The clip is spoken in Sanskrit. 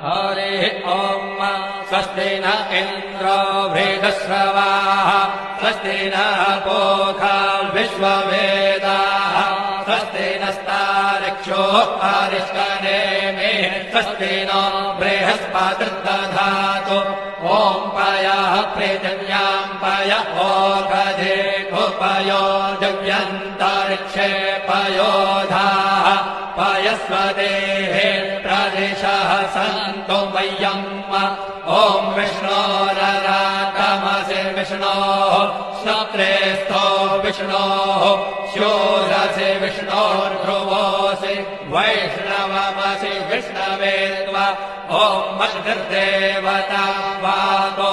हरिः ॐ स्वस्ति न इन्द्रो वृहस्रवाः स्वस्ति नः पूषा विश्ववेदाः स्वस्ति नस्तार्क्ष्यो अरिष्टनेमिः स्वस्ति नो बृहस्पतिर्दधातु ॐ पयः पृथिव्यां पय ओषधे उपयो दिव्यन्तरिक्षे पयोधाः पयस्वदेः प्रदिशः सन्तु मह्यम् ॐ विष्णोररातमसि विष्णोः श्रोत्रेस्थो विष्णोः शोरसि विष्णोर्ध्रुवोऽसि वैष्णवमसि विष्णवे त्वा ॐ मद्गर्देवता वातो